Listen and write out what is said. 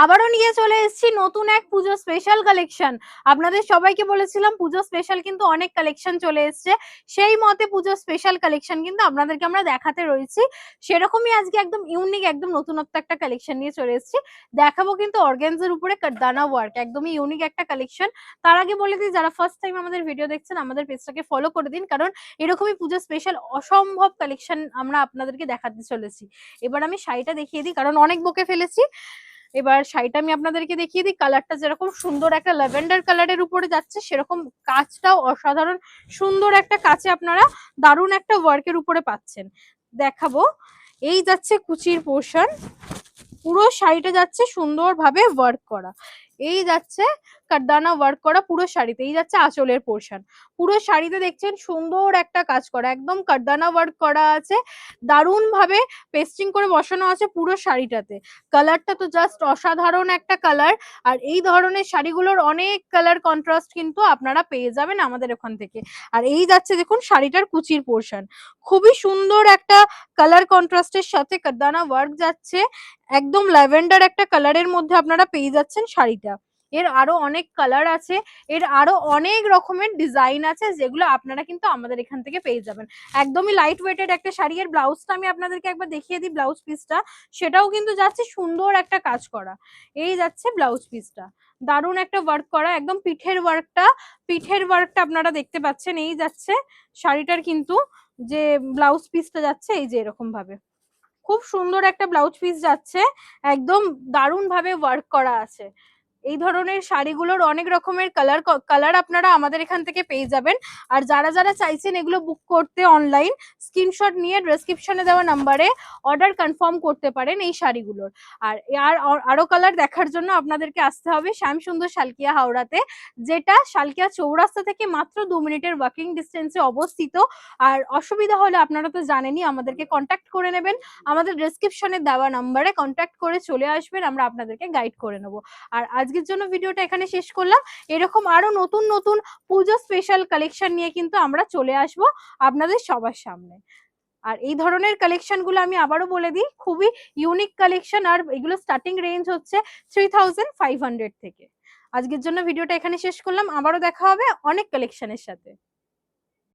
আবারও নিয়ে চলে এসেছি নতুন এক পুজো স্পেশাল কালেকশন। আপনাদের সবাইকে বলেছিলাম পুজো স্পেশাল কিন্তু অনেক কালেকশন চলে এসেছে, সেই মতে পুজো স্পেশাল কালেকশন কিন্তু আপনাদেরকে আমরা দেখাতে রয়েছি। সেরকমই আজকে একদম ইউনিক, একদম নতুনত্ব একটা কালেকশন নিয়ে চলে এসেছি। দেখাবো কিন্তু অর্গানজার উপরে কারদানা ওয়ার্ক, একদমই ইউনিক একটা কালেকশন। তার আগে বলে দিই, যারা ফার্স্ট টাইম আমাদের ভিডিও দেখছেন আমাদের পেজটাকে ফলো করে দিন, কারণ এরকমই পুজো স্পেশাল অসম্ভব কালেকশন আমরা আপনাদেরকে দেখাতে চলেছি। এবার আমি শাড়িটা দেখিয়ে দিই, কারণ অনেক বকে ফেলেছি। এবার শাড়িটা আমি আপনাদেরকে দেখিয়ে দিই। কালারটা যেরকম সুন্দর একটা ল্যাভেন্ডার কালারের উপরে যাচ্ছে, সেরকম কাজটাও অসাধারণ সুন্দর একটা কাছে আপনারা দারুণ একটা ওয়ার্কের উপরে পাচ্ছেন। দেখাবো, এই যাচ্ছে কুচির পোর্শন, পুরো শাড়িটা যাচ্ছে সুন্দরভাবে ওয়ার্ক করা। এই যাচ্ছে কারদানা ওয়ার্ক করা পুরো শাড়িতে। এই যাচ্ছে আঁচলের পোর্শন, পুরো শাড়িতে দেখছেন সুন্দর একটা কাজ করা, একদম কারদানা ওয়ার্ক করা আছে, দারুণ ভাবে পেস্টিং করে বসানো আছে পুরো শাড়িটাতে। কালারটা তো জাস্ট অসাধারণ একটা কালার। আর এই ধরনের শাড়িগুলোর অনেক কালার কন্ট্রাস্ট কিন্তু আপনারা পেয়ে যাবেন আমাদের ওখান থেকে। আর এই যাচ্ছে দেখুন শাড়িটার কুচির পোর্শন, খুবই সুন্দর একটা কালার কন্ট্রাস্টের সাথে কারদানা ওয়ার্ক যাচ্ছে, একদম ল্যাভেন্ডার একটা কালারের মধ্যে আপনারা পেয়ে যাচ্ছেন শাড়িটা। এর আরো অনেক কালার আছে, এর আরো অনেক রকমের ডিজাইন আছে, যেগুলো আপনারা কিন্তু আমাদের এখান থেকে পেয়ে যাবেন। একদমই লাইট ওয়েটেড একটা শাড়ি। এর ব্লাউজটা আমি আপনাদেরকে একবার দেখিয়ে দিই, ব্লাউজ পিসটা সেটাও কিন্তু যাচ্ছে সুন্দর একটা কাজ করা। এই যাচ্ছে ব্লাউজ পিসটা, দারুণ একটা ওয়ার্ক করা, একদম পিঠের ওয়ার্কটা আপনারা দেখতে পাচ্ছেন। এই যাচ্ছে শাড়িটার কিন্তু যে ব্লাউজ পিসটা যাচ্ছে, এই যে এরকম ভাবে খুব সুন্দর একটা ব্লাউজ পিস যাচ্ছে, একদম দারুণ ভাবে ওয়ার্ক করা আছে। এই ধরনের শাড়িগুলোর অনেক রকমের কালার আপনারা আমাদের এখান থেকে পেয়ে যাবেন। আর যারা যারা চাইছেন এগুলো বুক করতে অনলাইন, স্ক্রিনশট নিয়ে ডেসক্রিপশনে দেওয়া নাম্বারে অর্ডার কনফার্ম করতে পারেন এই শাড়িগুলোর। আর আরো কালার দেখার জন্য আপনাদেরকে আসতে হবে শ্যামসুন্দর শালকিয়া হাওড়াতে, যেটা শালকিয়া চৌরাস্তা থেকে মাত্র 2 মিনিটের ওয়াকিং ডিস্টেন্সে অবস্থিত। আর অসুবিধা হলে আপনারা তো জানেনই, আমাদেরকে কন্ট্যাক্ট করে নেবেন, আমাদের ডেসক্রিপশনে দেওয়া নাম্বারে কন্ট্যাক্ট করে চলে আসবেন, আমরা আপনাদেরকে গাইড করে নেবো। আর আজকের জন্য ভিডিওটা এখানে শেষ করলাম। এরকম আরো নতুন নতুন পুজো স্পেশাল কালেকশন নিয়ে কিন্তু আমরা চলে আসব আপনাদের সবার সামনে। আর এই ধরনের কালেকশন গুলো আমি আবারও বলে দিই, খুবই ইউনিক কালেকশন, আর এগুলো স্টার্টিং রেঞ্জ হচ্ছে 3500 থেকে। আজকের জন্য ভিডিওটা এখানে শেষ করলাম, আবারও দেখা হবে অনেক কালেকশনের সাথে।